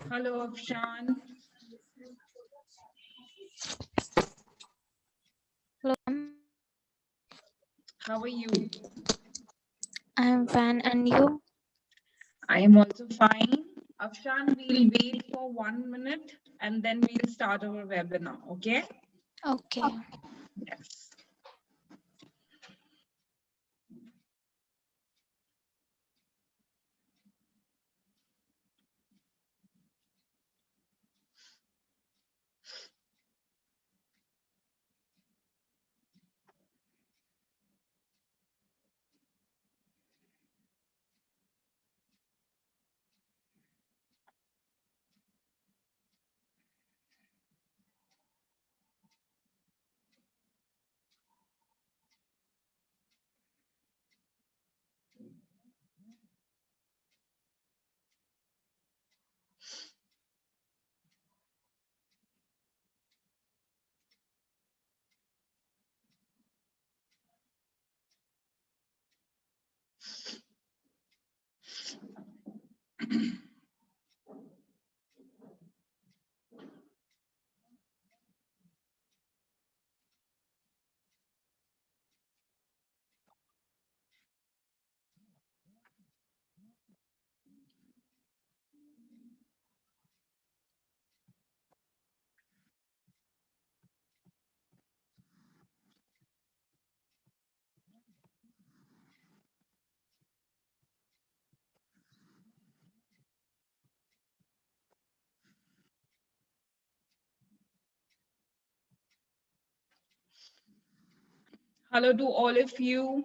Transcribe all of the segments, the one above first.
Hello, Afshan. Hello, How are you? I'm fine, and you? I am also fine. Afshan, we'll wait for 1 minute and then we'll start our webinar, okay? Okay. Yes. Hello to all of you.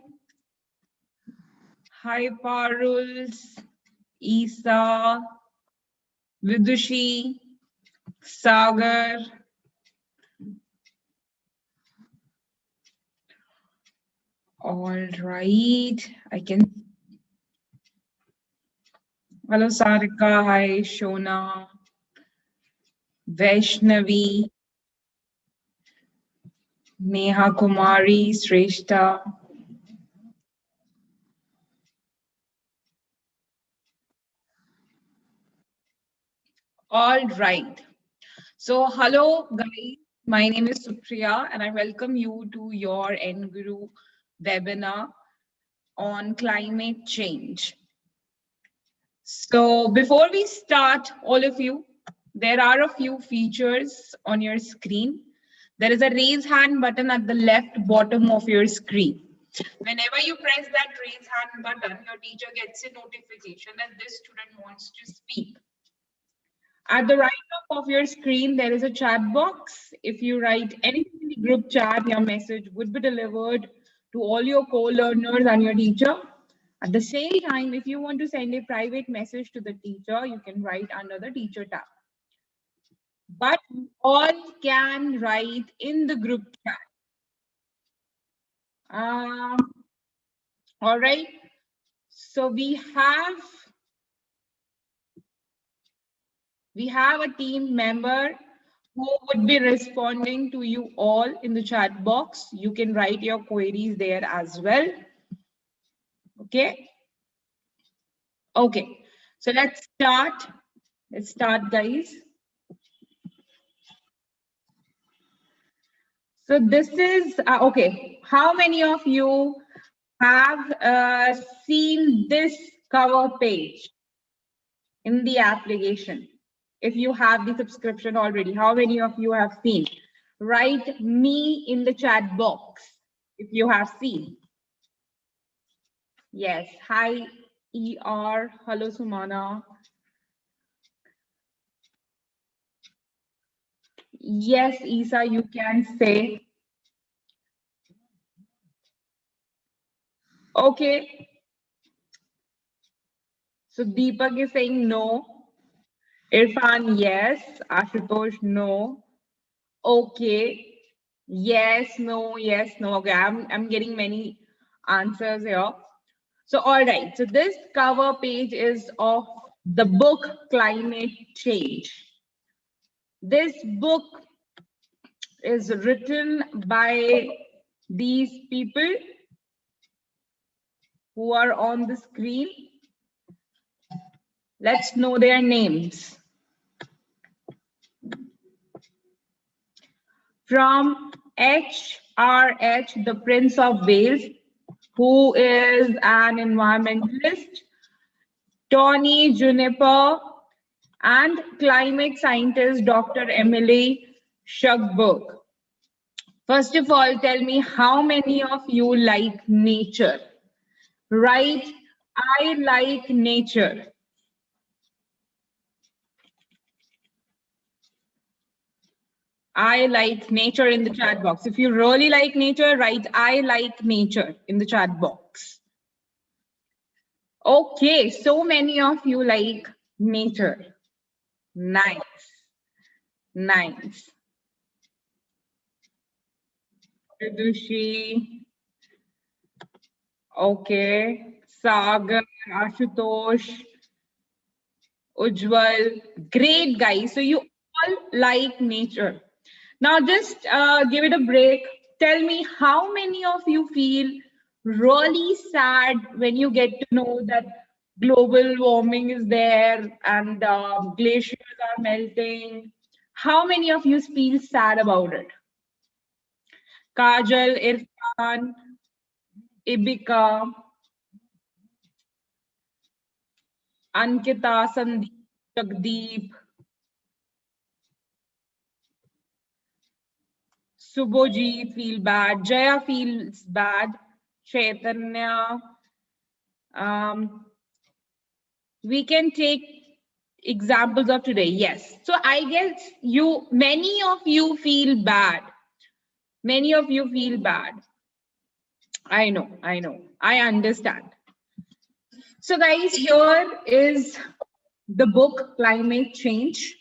Hi, Paruls, Isa, Vidushi, Sagar. All right, I can. Hello, Sarika. Hi, Shona, Vaishnavi, Neha Kumari, Shrestha. All right. So, hello, guys. My name is Supriya, and I welcome you to your NGuru webinar on climate change. So, before we start, all of you, there are a few features on your screen. There is a raise hand button at the left bottom of your screen. Whenever you press that raise hand button, your teacher gets a notification that this student wants to speak. At the right top of your screen, there is a chat box. If you write anything in the group chat, your message would be delivered to all your co-learners and your teacher. At the same time, if you want to send a private message to the teacher, you can write under the teacher tab. But all can write in the group chat. All right. So we have a team member who would be responding to you all in the chat box. You can write your queries there as well. Okay. Okay. So let's start. Let's start, guys. So this is, okay. How many of you have seen this cover page in the application? If you have the subscription already, how many of you have seen? Write me in the chat box if you have seen. Yes. Hi, ER. Hello, Sumana. Yes, Isa, you can say. Okay. So Deepak is saying no. Irfan, yes. Ashutosh, no. Okay. Yes, no, yes, no. Okay, I'm getting many answers here. So all right. So this cover page is of the book Climate Change. This book is written by these people who are on the screen. Let's know their names. From HRH, the Prince of Wales, who is an environmentalist, Tony Juniper, and climate scientist Dr. Emily Shuckburg. First of all, tell me how many of you like nature? Right? I like nature. I like nature in the chat box. If you really like nature, write I like nature in the chat box. Okay, so many of you like nature. Nice. Nice. Vidushi. Okay. Sagar, Ashutosh, Ujjwal. Great, guys. So you all like nature. Now just give it a break. Tell me how many of you feel really sad when you get to know that global warming is there and glaciers are melting. How many of you feel sad about it? Kajal, Irfan, Ibika, Ankita, Sandeep, Jagdeep, Subhoji feel bad, Jaya feels bad, Chaitanya. Um, we can take examples of today. Yes. So I guess many of you feel bad. Many of you feel bad. I know. I understand. So guys, here is the book Climate Change.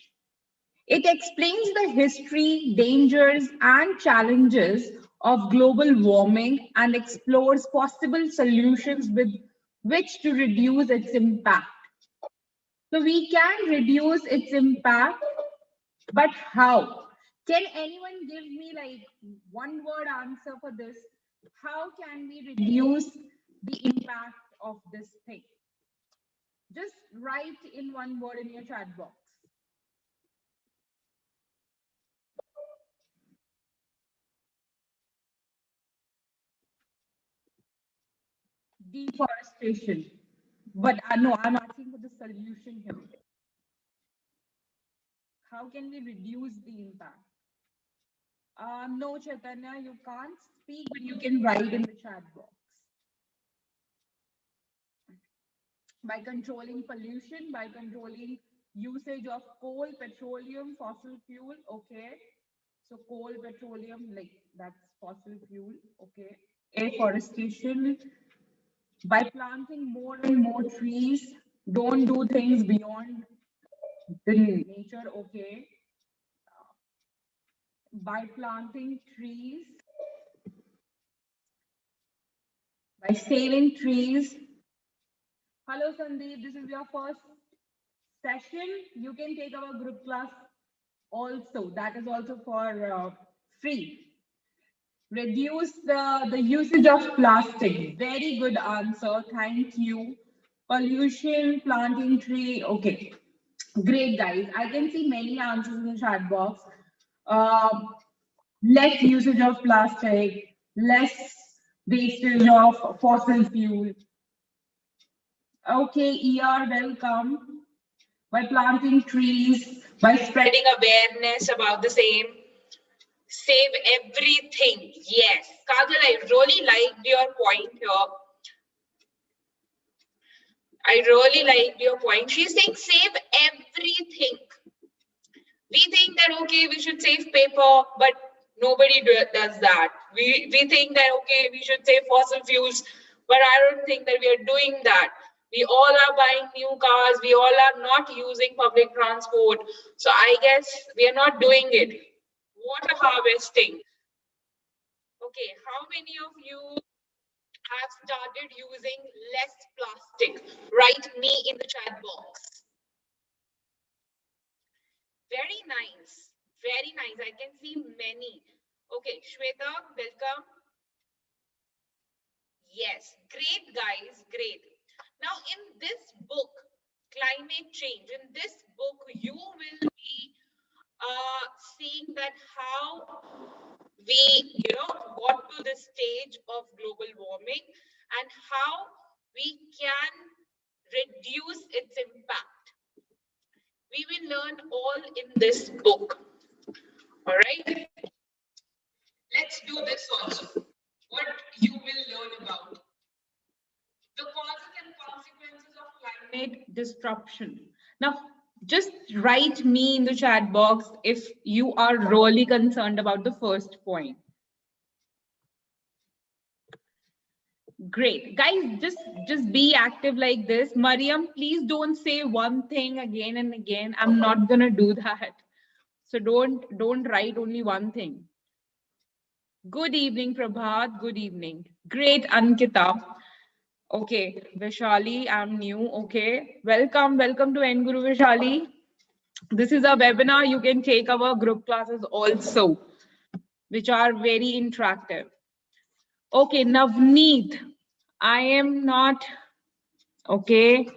It explains the history, dangers, and challenges of global warming and explores possible solutions with which to reduce its impact. So we can reduce its impact, but how? Can anyone give me like one word answer for this? How can we reduce the impact of this thing? Just write in one word in your chat box. Deforestation. But no, I'm asking for the solution here. How can we reduce the impact? No, Chaitanya, you can't speak, but you can write in the chat box. By controlling pollution, by controlling usage of coal, petroleum, fossil fuel. Okay. So coal, petroleum, like that's fossil fuel. Okay. Afforestation, by planting more and more trees. Don't do things beyond the nature. Okay. By planting trees, by saving trees. Hello, Sandeep. This is your first session. You can take our group class also. That is also for free. Reduce the usage of plastic. Very good answer. Thank you. Pollution, planting tree. Okay. Great, guys. I can see many answers in the chat box. Less usage of plastic, less wastage of fossil fuel. Okay, ER, welcome. By planting trees, by spreading awareness about the same. Save everything. Yes. Kajal, I really liked your point here. I really liked your point. She's saying save everything. We think that, okay, we should save paper, but nobody does that. We think that, okay, we should save fossil fuels, but I don't think that we are doing that. We all are buying new cars. We all are not using public transport. So I guess we are not doing it. Water harvesting. Okay, how many of you have started using less plastic? Write me in the chat box. Very nice. Very nice. I can see many. Okay, Shweta, welcome. Yes, great guys, great. Now in this book, Climate Change, in this book, you will be seeing that how we, got to this stage of global warming and how we can reduce its impact. We will learn all in this book. All right. Let's do this also. What you will learn about the causes and consequences of climate disruption. Now, just write me in the chat box if you are really concerned about the first point. Great. Guys, just be active like this. Mariam, please don't say one thing again and again. I'm not gonna do that. So don't write only one thing. Good evening, Prabhat. Good evening. Great, Ankita. Okay, Vishali, I'm new. Okay, welcome to Nguru Vishali. This is a webinar. You can take our group classes also, which are very interactive. Okay, Navneet, I am not, okay.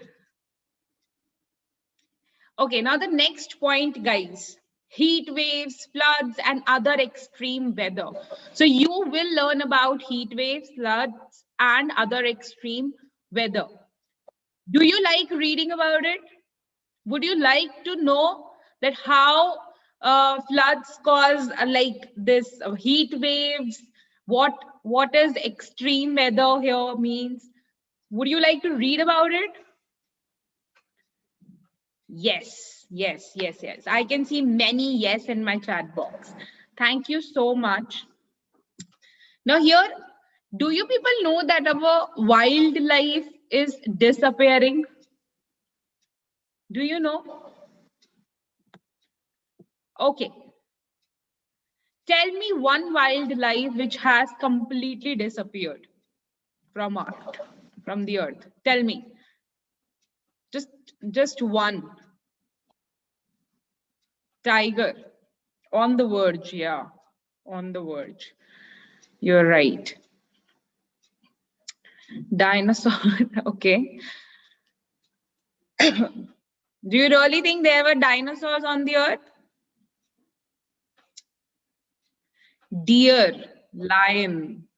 Okay, now the next point, guys. Heat waves, floods, and other extreme weather. So you will learn about heat waves, floods, and other extreme weather. Do you like reading about it? Would you like to know that how floods cause like this heat waves? What is extreme weather here means? Would you like to read about it? Yes, yes, yes, yes. I can see many yes in my chat box. Thank you so much. Now here, do you people know that our wildlife is disappearing? Do you know? Okay. Tell me one wildlife which has completely disappeared from Earth, from the earth. Tell me. Just one. Tiger. On the verge, yeah. On the verge. You're right. Dinosaur, okay. Do you really think there were dinosaurs on the earth? Deer, lion.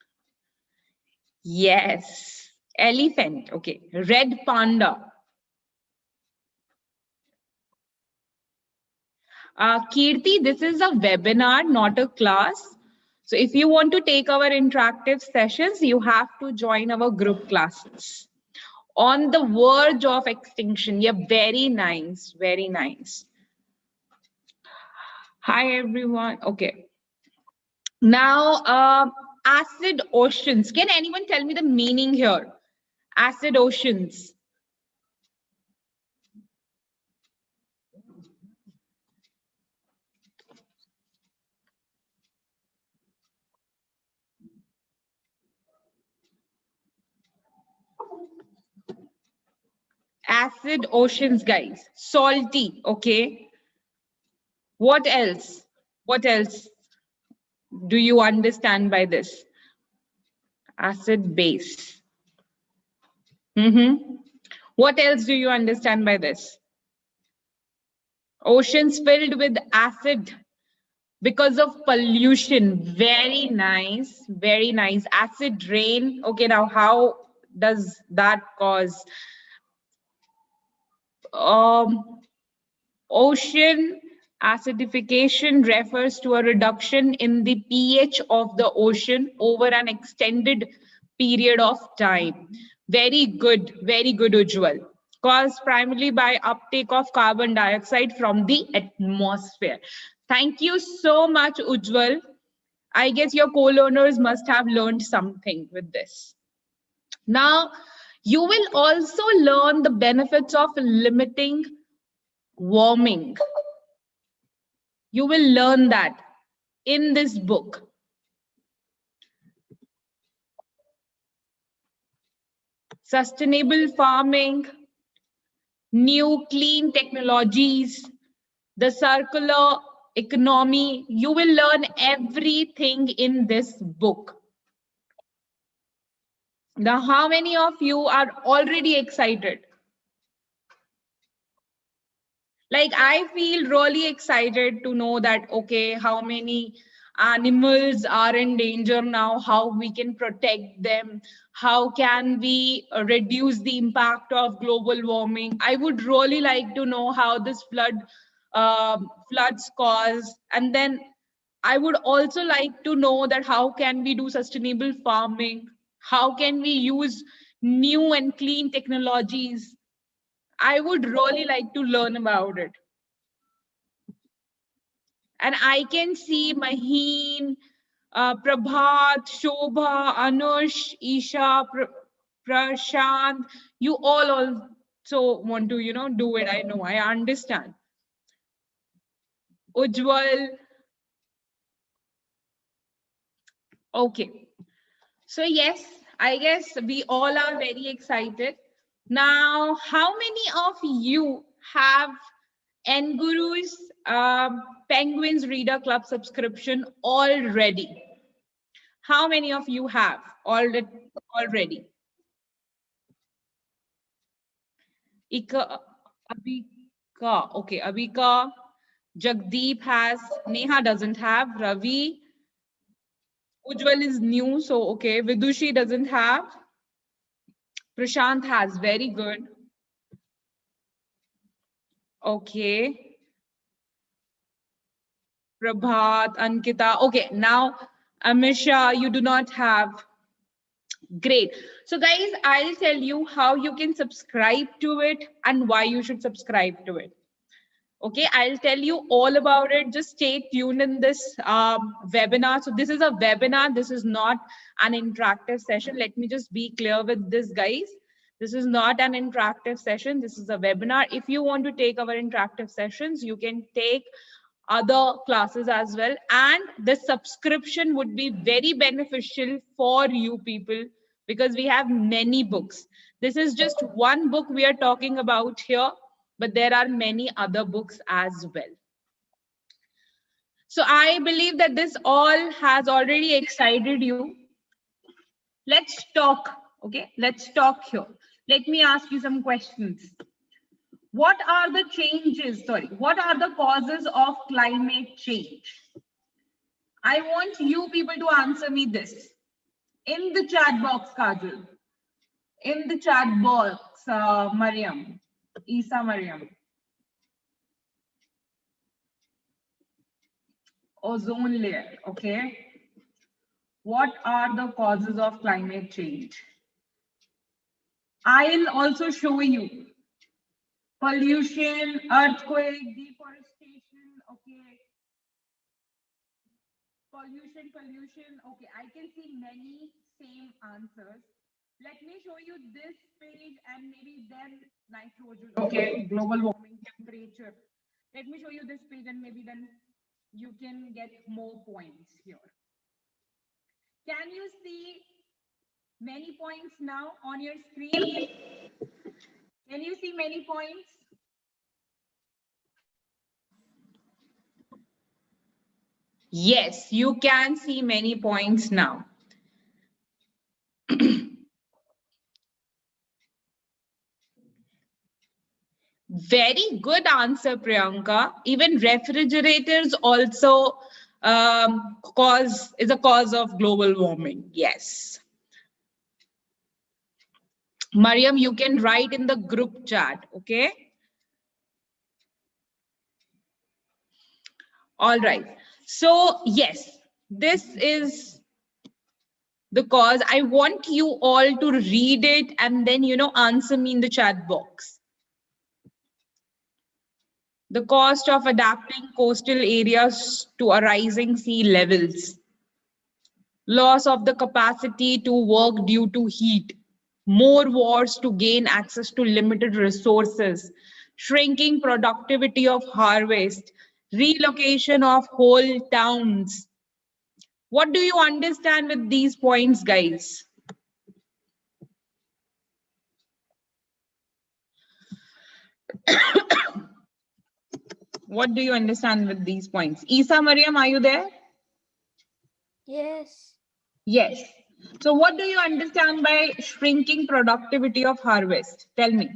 Yes. Elephant, okay. Red panda. Kirti, this is a webinar, not a class. So if you want to take our interactive sessions, you have to join our group classes. On the verge of extinction. Yeah, very nice, very nice. Hi, everyone. Okay. Now, acid oceans. Can anyone tell me the meaning here? Acid oceans. Acid oceans, guys. Salty, okay. What else? What else do you understand by this? Acid base. What else do you understand by this? Oceans filled with acid because of pollution. Very nice, very nice. Acid rain. Okay, now how does that cause? Ocean acidification refers to a reduction in the pH of the ocean over an extended period of time. Very good, Ujjwal. Caused primarily by uptake of carbon dioxide from the atmosphere. Thank you so much, Ujjwal. I guess your co-learners must have learned something with this. Now, you will also learn the benefits of limiting warming. You will learn that in this book. Sustainable farming, new clean technologies, the circular economy. You will learn everything in this book. Now, how many of you are already excited? Like, I feel really excited to know that, okay, how many animals are in danger now, how we can protect them, how can we reduce the impact of global warming. I would really like to know how this floods cause, and then I would also like to know that how can we do sustainable farming, how can we use new and clean technologies. I would really like to learn about it. And I can see Maheen, Prabhat, Shobha, Anush, Isha, Prashant. You all also want to, do it. I know, I understand. Ujjwal. Okay. So yes, I guess we all are very excited. Now, how many of you have Nguru's Penguins Reader Club subscription already? How many of you have already? Ika, Abika, okay, Abika, Jagdeep has, Neha doesn't have, Ravi, Ujjwal is new, so okay, Vidushi doesn't have, Prashant has, very good. Okay, Prabhat, Ankita, okay, now Amisha, you do not have. Great. So guys, I'll tell you how you can subscribe to it and why you should subscribe to it. Okay, I'll tell you all about it. Just stay tuned in this webinar. So this is a webinar. This is not an interactive session. Let me just be clear with this, guys. This is not an interactive session. This is a webinar. If you want to take our interactive sessions, you can take other classes as well. And the subscription would be very beneficial for you people because we have many books. This is just one book we are talking about here, but there are many other books as well. So I believe that this all has already excited you. Let's talk, okay? Let's talk here. Let me ask you some questions. What are the what are the causes of climate change? I want you people to answer me this. In the chat box, Kajal. In the chat box, Mariam. Isa Mariam. Ozone layer, okay? What are the causes of climate change? I'll also show you pollution, earthquake, deforestation, okay? Pollution, okay. I can see many same answers. Let me show you this page and maybe then nitrogen, okay? Global warming, temperature. Let me show you this page and maybe then you can get more points here. Can you see many points now on your screen? Can you see many points? Yes, you can see many points now. Very good answer, Priyanka. Even refrigerators also is a cause of global warming. Yes. Mariam, you can write in the group chat, okay? All right. So, yes, this is the cause. I want you all to read it and then, answer me in the chat box. The cost of adapting coastal areas to a rising sea levels. Loss of the capacity to work due to heat. More wars to gain access to limited resources. Shrinking productivity of harvest. Relocation of whole towns. What do you understand with these points, guys? What do you understand with these points? Isa Mariam, are you there? Yes. Yes. So what do you understand by shrinking productivity of harvest? Tell me.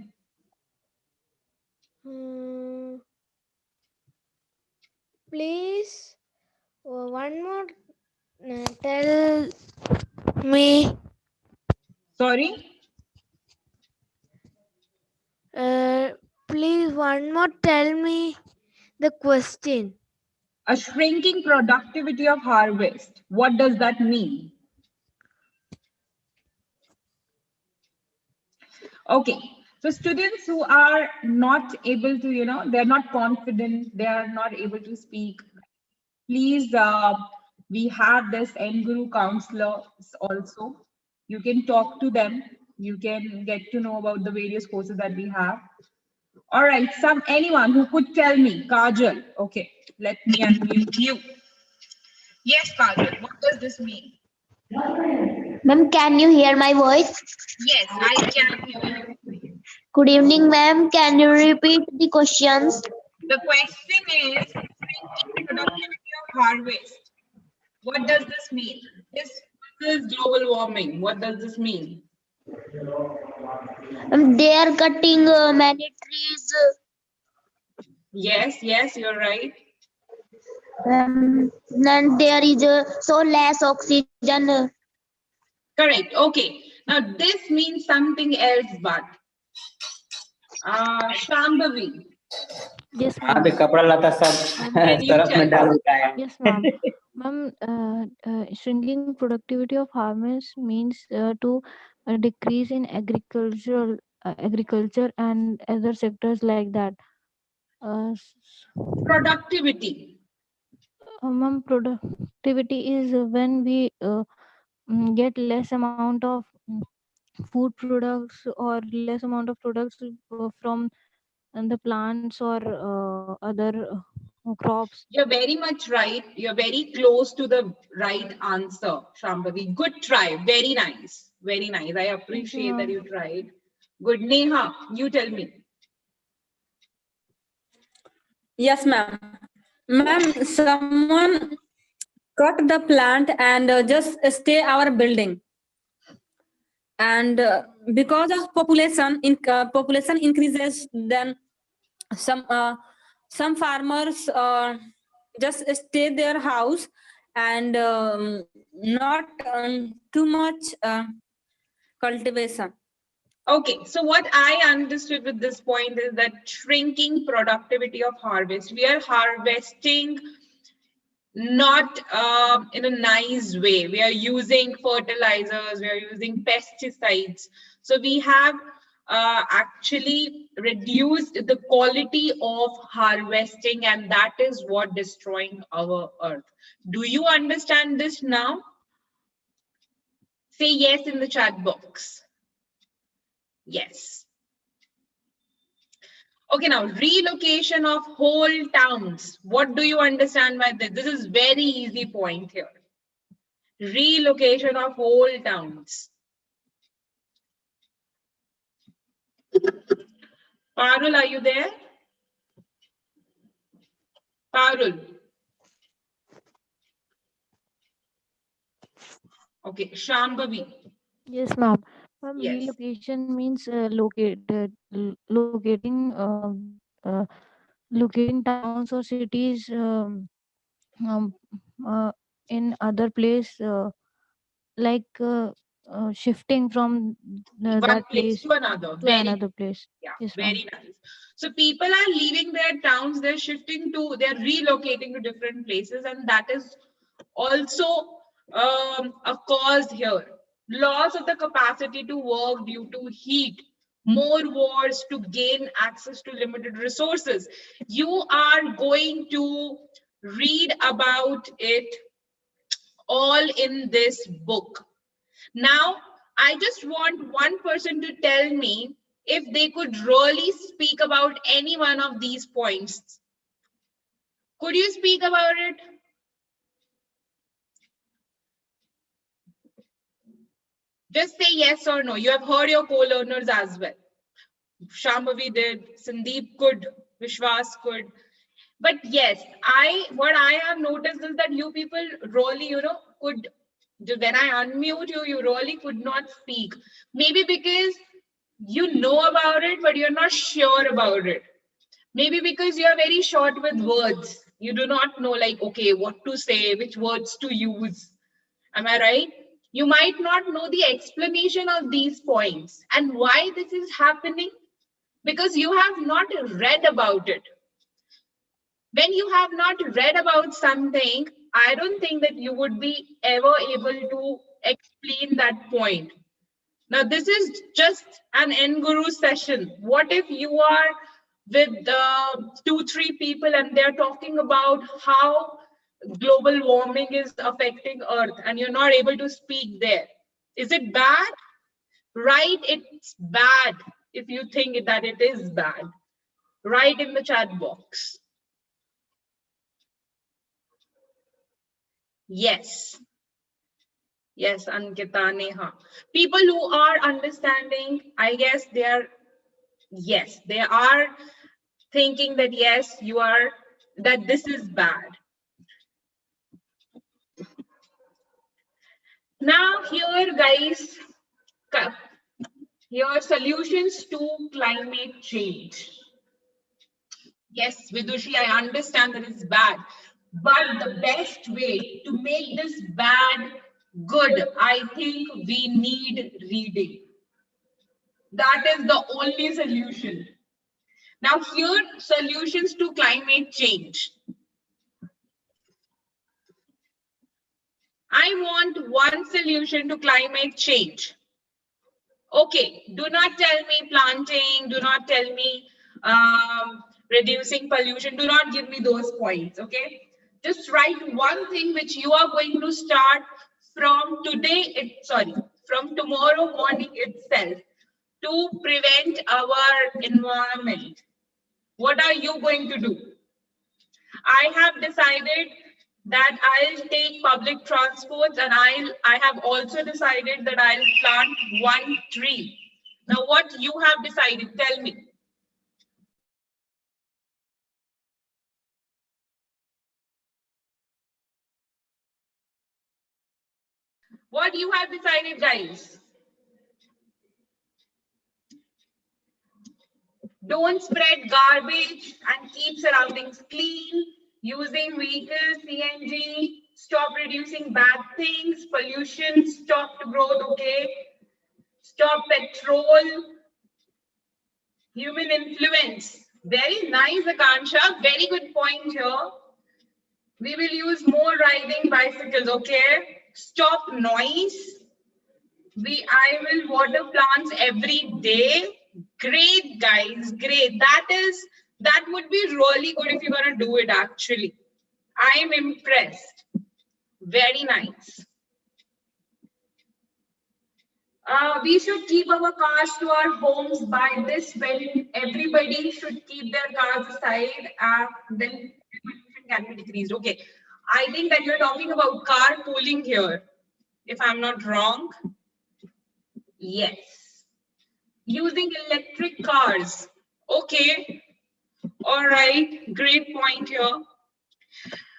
Please, one more. Tell me. Sorry? Please, one more. Tell me the question. A shrinking productivity of harvest. What does that mean? Okay. So students who are not able to, they're not confident, they are not able to speak, please, we have this Guru counselors also. You can talk to them. You can get to know about the various courses that we have. All right, anyone who could tell me, Kajal. Okay, let me unmute you. Yes, Kajal, what does this mean? Ma'am, can you hear my voice? Yes, I can hear you. Good evening, ma'am. Can you repeat the questions? The question is shrinking productivity of harvest. What does this mean? This is global warming. What does this mean? They are cutting many trees. Yes, you're right. And there is so less oxygen. Correct. Okay. Now this means something else, but Shambhavi, Yes, हाँ ma'am. भी कपड़ा लता सब can you तरफ में tell? डाल देता है Yes, ma'am. Ma'am, shrinking productivity of farmers means to decrease in agriculture and other sectors like that. Productivity. Ma'am, productivity is when we get less amount of food products or less amount of products from the plants or other crops. You're very much right. You're very close to the right answer, Shambhavi. Good try. Very nice. Very nice. I Thank you, appreciate that ma'am. you tried. Good. Neha, you tell me. Yes, ma'am. Ma'am, someone cut the plant and just stay our building. And because of population increases, then some farmers just stay their house and not too much cultivation. Okay, so what I understood with this point is that shrinking productivity of harvest, we are harvesting not in a nice way. We are using fertilizers, we are using pesticides. So we have actually reduced the quality of harvesting, and that is what destroying our earth. Do you understand this now? Say yes in the chat box. Yes. Okay, now relocation of whole towns. What do you understand by this? This is very easy point here. Relocation of whole towns. Parul, are you there? Parul. Okay, Shambhavi. Yes, ma'am. Ma'am, Yes. relocation means locating towns or cities um, uh, in other place, like shifting from One that place place to another. to Very another nice. place. Yeah, Yes, ma'am. very nice. So people are leaving their towns, they're relocating to different places, and that is also a cause here. Loss of the capacity to work due to heat, more wars to gain access to limited resources. You are going to read about it all in this book. Now, I just want one person to tell me if they could really speak about any one of these points. Could you speak about it? Just say yes or no. You have heard your co-learners as well. Shambhavi did, Sandeep could, Vishwas could. But yes, what I have noticed is that you people really, could, when I unmute you, you really could not speak. Maybe because you know about it, but you're not sure about it. Maybe because you're very short with words. You do not know, like, okay, what to say, which words to use. Am I right? You might not know the explanation of these points and why this is happening because you have not read about it. When you have not read about something, I don't think that you would be ever able to explain that point. Now, this is just an Nguru session. What if you are with 2-3 people and they're talking about how global warming is affecting Earth and you're not able to speak there? Is it bad? Right, it's bad if you think that it is bad. Write in the chat box. Yes. Yes, Ankita, Neha. People who are understanding, I guess they are thinking that yes, that this is bad. Now here, guys, here are solutions to climate change. Yes, Vidushi, I understand that it's bad, but the best way to make this bad good, I think we need reading. That is the only solution. Now here, solutions to climate change. I want one solution to climate change. Okay, do not tell me planting, do not tell me reducing pollution, do not give me those points, okay? Just write one thing which you are going to start from from tomorrow morning itself to prevent our environment. What are you going to do? I have decided that I'll take public transports and I have also decided that I'll plant one tree. Now, what you have decided, tell me. What you have decided, guys? Don't spread garbage and keep surroundings clean. Using vehicles, CNG, stop reducing bad things, pollution, stop growth, okay? Stop petrol, human influence. Very nice, Akansha. Very good point here. We will use more riding bicycles, okay? Stop noise. I will water plants every day. Great, guys, great. That would be really good if you're gonna do it actually. I am impressed. Very nice. We should keep our cars to our homes by this when everybody should keep their cars aside then pollution can be decreased. Okay, I think that you're talking about carpooling here, if I'm not wrong. Yes. Using electric cars. Okay. All right. Great point here.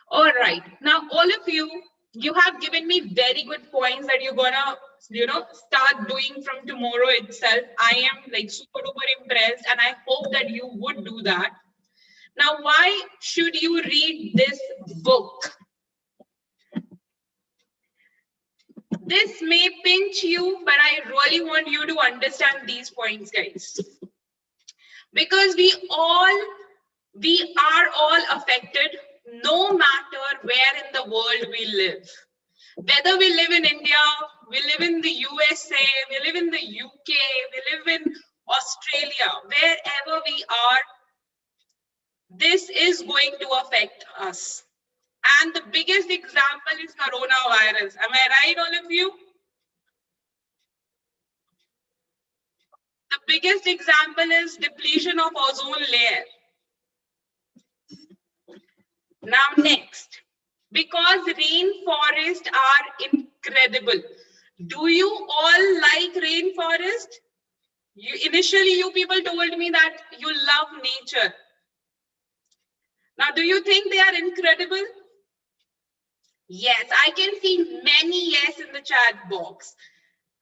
All right. Now, all of you have given me very good points that you're gonna, start doing from tomorrow itself. I am like super duper impressed, and I hope that you would do that. Now, why should you read this book? This may pinch you, but I really want you to understand these points, guys. Because we are all affected, no matter where in the world we live. Whether we live in India, we live in the USA, we live in the UK, we live in Australia, wherever we are, this is going to affect us. And the biggest example is coronavirus. Am I right, all of you? The biggest example is depletion of ozone layer. Now next, because rainforests are incredible. Do you all like rainforest? Initially, you people told me that you love nature. Now, do you think they are incredible? Yes, I can see many yes in the chat box.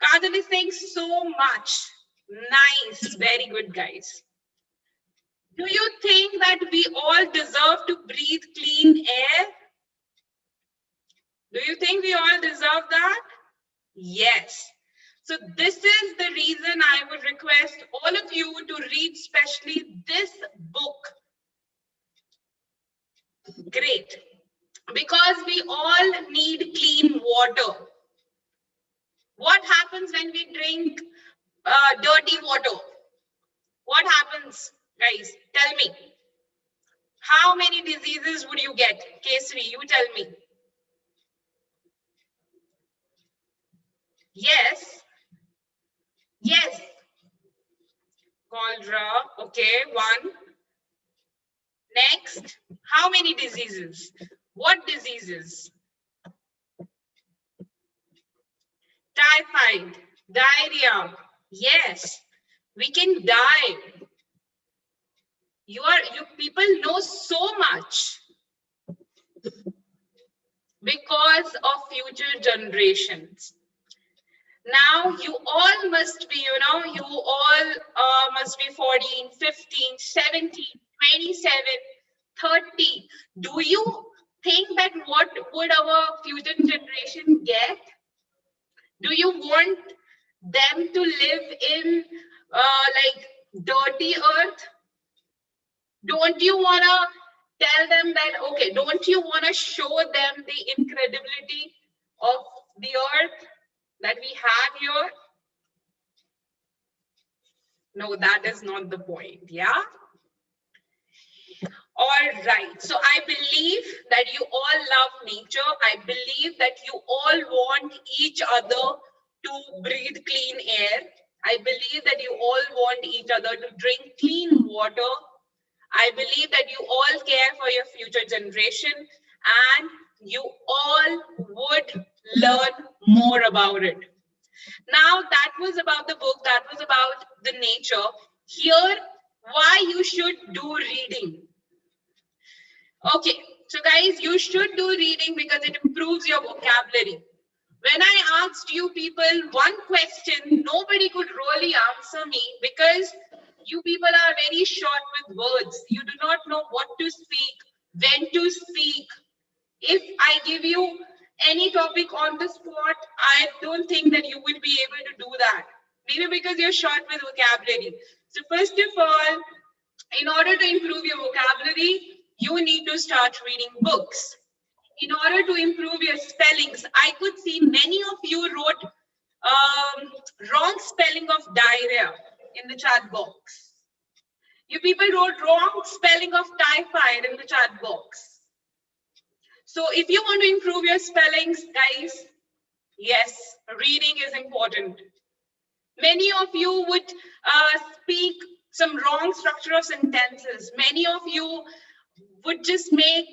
Kajal is saying so much. Nice, very good, guys. Do you think that we all deserve to breathe clean air? Do you think we all deserve that? Yes. So this is the reason I would request all of you to read especially this book. Great. Because we all need clean water. What happens when we drink dirty water? What happens, guys? Tell me. How many diseases would you get? Kesri, you tell me. Yes. Yes. Cholera. Okay, one. Next. How many diseases? What diseases? Typhoid, diarrhea. Yes, we can die. You people know so much because of future generations. Now you all must be, you all must be 14, 15, 17, 27, 30. Do you think that what would our future generation get? Do you want them to live in like dirty earth? Don't you want to tell them that, okay, don't you want to show them the incredibility of the earth that we have here? No, that is not the point, yeah? All right, so I believe that you all love nature. I believe that you all want each other to breathe clean air. I believe that you all want each other to drink clean water. I believe that you all care for your future generation and you all would learn more about it. Now, that was about the book, that was about the nature. Here, why you should do reading. Okay, so guys, you should do reading because it improves your vocabulary. When I asked you people one question, nobody could really answer me because you people are very short with words. You do not know what to speak, when to speak. If I give you any topic on the spot, I don't think that you would be able to do that. Maybe because you're short with vocabulary. So first of all, in order to improve your vocabulary, you need to start reading books. In order to improve your spellings, I could see many of you wrote wrong spelling of diarrhea in the chat box. You people wrote wrong spelling of typhoid in the chat box. So if you want to improve your spellings, guys, yes, reading is important. Many of you would speak some wrong structure of sentences. Many of you would just make,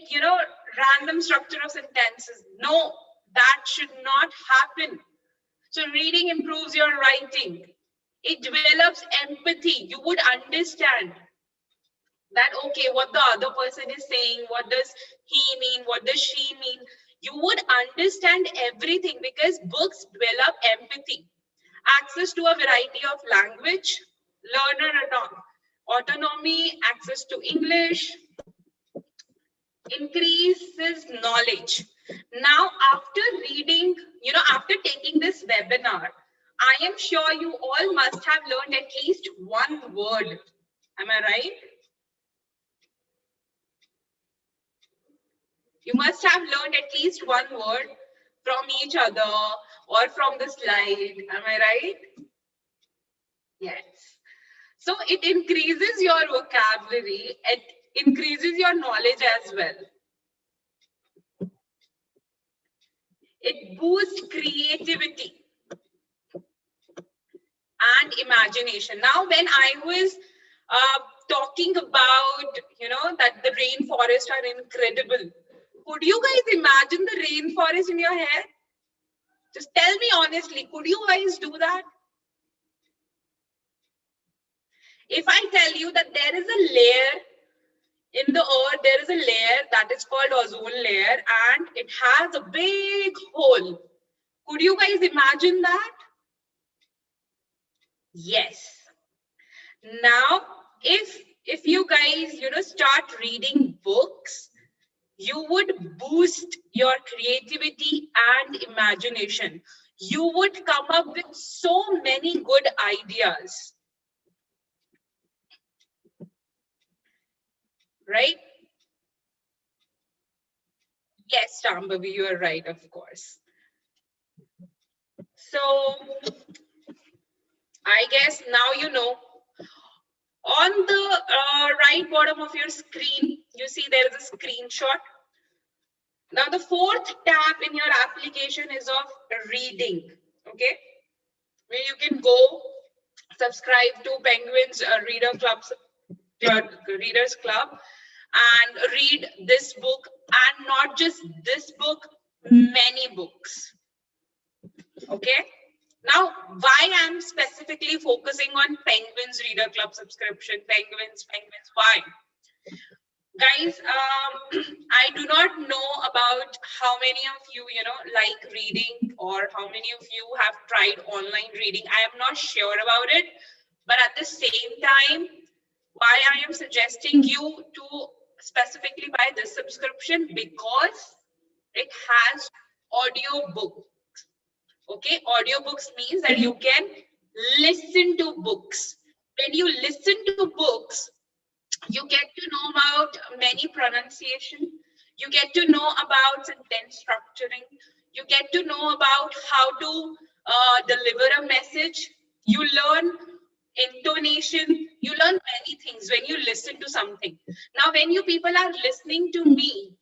random structure of sentences. No, that should not happen. So reading improves your writing. It develops empathy. You would understand that, okay, what the other person is saying, what does he mean, what does she mean? You would understand everything because books develop empathy. Access to a variety of language, learner autonomy, access to English, increases knowledge. Now, after reading, after taking this webinar, I am sure you all must have learned at least one word. Am I right? You must have learned at least one word from each other or from the slide. Am I right? Yes. So it increases your vocabulary. It increases your knowledge as well. It boosts creativity and imagination. Now, when I was talking about, that the rainforests are incredible, could you guys imagine the rainforest in your head? Just tell me honestly, could you guys do that? If I tell you that there is a layer in the earth, there is a layer that is called ozone layer, and it has a big hole. Could you guys imagine that? Yes. Now, if you guys, start reading books, you would boost your creativity and imagination. You would come up with so many good ideas. Right? Yes, Shambhavi, you are right, of course. So, I guess now you know. On the right bottom of your screen, you see there is a screenshot. Now, the fourth tab in your application is of reading, okay? Where you can go subscribe to Penguin's Readers Club and read this book, and not just this book, many books, okay? Now, why I'm specifically focusing on Penguin's Reader Club subscription, Penguins, why? Guys, I do not know about how many of you, like reading, or how many of you have tried online reading. I am not sure about it, but at the same time, why I am suggesting you to specifically buy this subscription, because it has audio book. Okay, audiobooks means that you can listen to books. When you listen to books, you get to know about many pronunciation. You get to know about sentence structuring. You get to know about how to deliver a message. You learn intonation. You learn many things when you listen to something. Now, when you people are listening to me,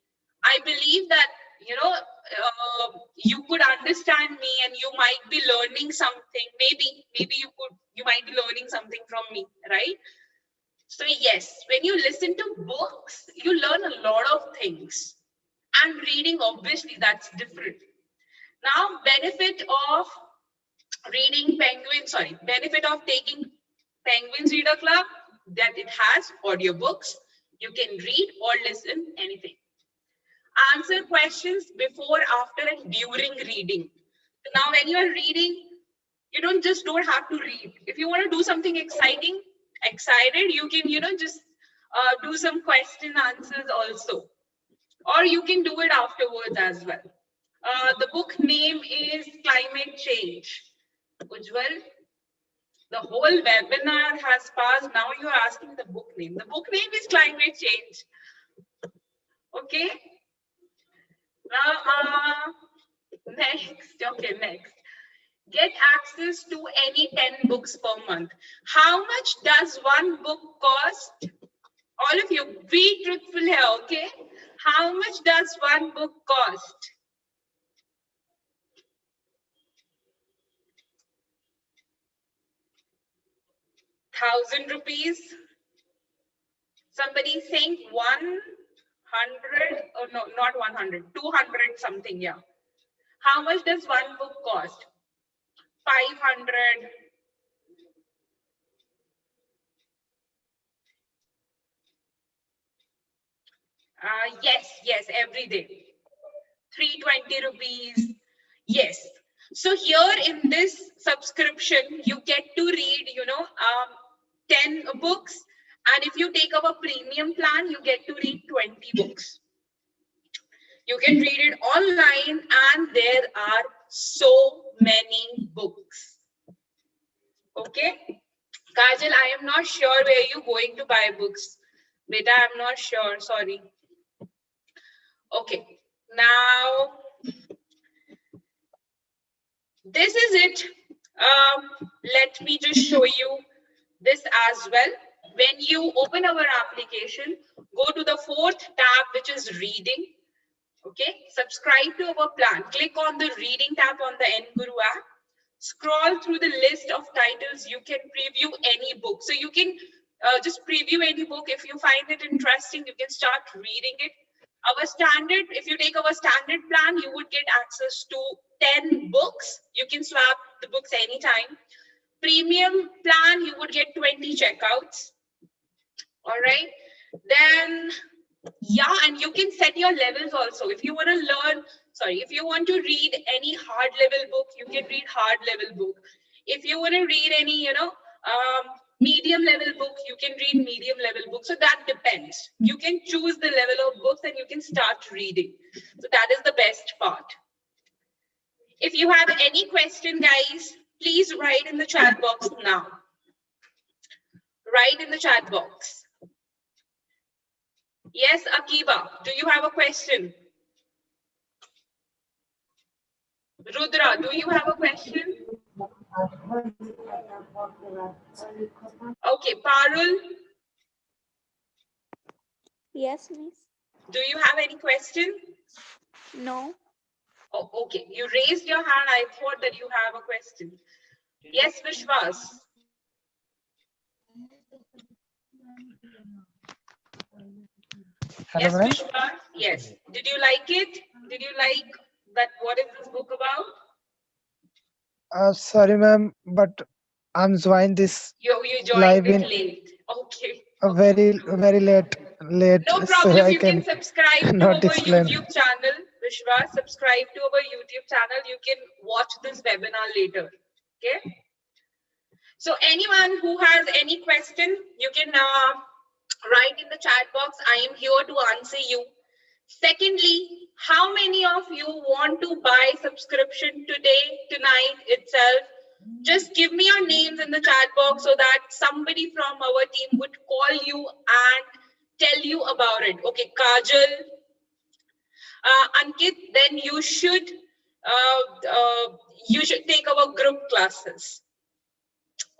I believe that, you could understand me, and you might be learning something. Maybe you might be learning something from me, right? So yes, when you listen to books, you learn a lot of things. And reading, obviously, that's different. Now, benefit of benefit of taking Penguin's Reader Club, that it has audiobooks. You can read or listen anything. Answer questions before, after, and during reading. So now when you are reading, you don't have to read. If you want to do something excited, you can, just do some question answers also. Or you can do it afterwards as well. The book name is Climate Change. Ujjwal, the whole webinar has passed. Now you are asking the book name. The book name is Climate Change. Okay. Now, next. Get access to any 10 books per month. How much does one book cost? All of you, be truthful here, okay? How much does one book cost? ₹1,000? Somebody saying 100, or no, not 100, 200 something, yeah. How much does one book cost? 500. Yes, every day. 320 rupees. Yes. So here in this subscription, you get to read, 10 books. And if you take our premium plan, you get to read 20 books. You can read it online, and there are so many books. Okay. Kajal, I am not sure where you're going to buy books. Beta, I'm not sure. Sorry. Okay. Now, this is it. Let me just show you this as well. When you open our application, go to the fourth tab, which is reading. Okay. Subscribe to our plan. Click on the reading tab on the NGuru app. Scroll through the list of titles. You can preview any book. So you can just preview any book. If you find it interesting, you can start reading it. If you take our standard plan, you would get access to 10 books. You can swap the books anytime. Premium plan, you would get 20 checkouts. All right. Then, yeah, and you can set your levels also. If you want to learn, sorry, if you want to read any hard level book, you can read hard level book. If you want to read any, medium level book, you can read medium level book. So that depends. You can choose the level of books and you can start reading. So that is the best part. If you have any question, guys, please write in the chat box now. Write in the chat box. Yes, Akiba, do you have a question? Rudra, do you have a question? Okay, Parul, Yes, miss. do you have any question? No. Oh, okay, you raised your hand. I thought that you have a question. Yes, Vishwas. Hello, Yes, ma'am. Vishwas. Yes. Did you like it? Did you like that? What is this book about? Sorry, ma'am, but I'm joined this You live joined it in late. Okay. a very late, No so problem. I You can can subscribe to not our explain. YouTube channel. Vishwas, subscribe to our YouTube channel. You can watch this webinar later. Okay. So anyone who has any question, you can write in the chat box. I am here to answer you. Secondly, how many of you want to buy subscription today, tonight itself? Just give me your names in the chat box so that somebody from our team would call you and tell you about it. Okay, Kajal, Ankit, then you should take our group classes.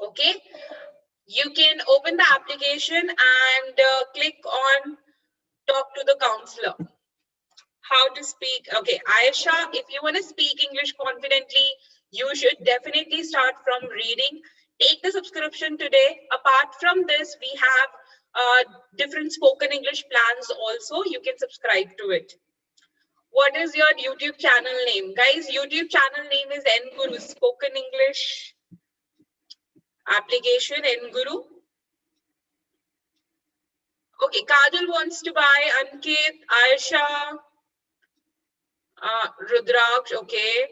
Okay, you can open the application and click on talk to the counselor. How to speak. Okay, Aisha, if you want to speak English confidently, you should definitely start from reading. Take the subscription today. Apart from this, we have different spoken English plans also. You can subscribe to it. What is your YouTube channel name? Guys, YouTube channel name is Nguru, Spoken English application, Nguru. Okay, Kajal wants to buy, Ankit, Aisha, Rudraksh, okay.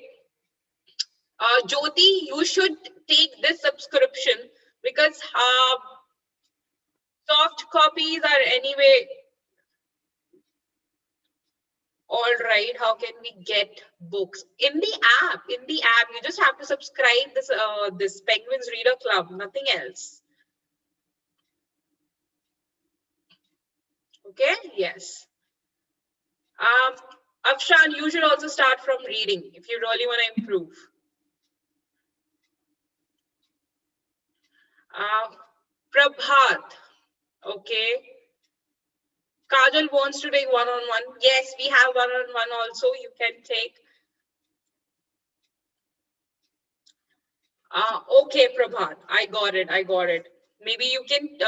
Jyoti, you should take this subscription because soft copies are anyway. All right, how can we get books? In the app, you just have to subscribe this Penguins Reader Club, nothing else. Okay, yes. Afshan, you should also start from reading if you really want to improve. Prabhat, okay. Kajal wants to take one-on-one. Yes, we have one-on-one also. You can take. Okay, Prabhat, I got it. Maybe you can,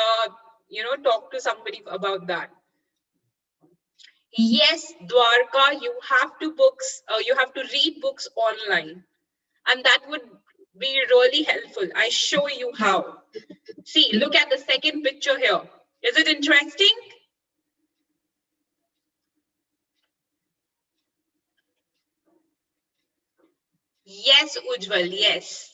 talk to somebody about that. Yes, Dwarka, you have to read books online, and that would be really helpful. I show you how. See, look at the second picture here. Is it interesting? Yes, Ujjwal, yes.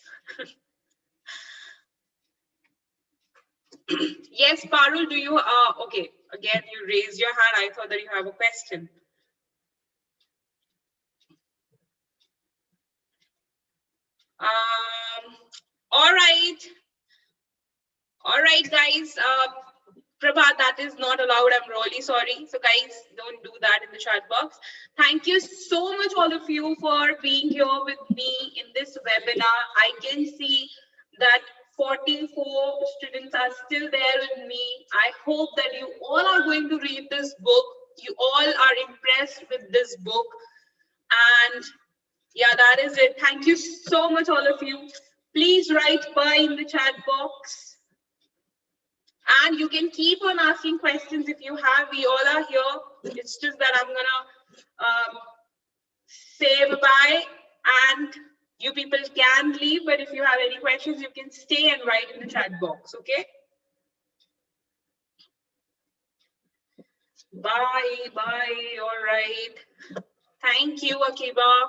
Yes, Parul, do you, okay, again, you raised your hand. I thought that you have a question. All right, guys. Prabha, that is not allowed. I'm really sorry. So guys, don't do that in the chat box. Thank you so much, all of you, for being here with me in this webinar. I can see that 44 students are still there with me. I hope that you all are going to read this book. You all are impressed with this book. And yeah, that is it. Thank you so much, all of you. Please write bye in the chat box. And you can keep on asking questions if you have. We all are here. It's just that I'm gonna say bye, and you people can leave. But if you have any questions, you can stay and write in the chat box. Okay. Bye. All right. Thank you, Akiba.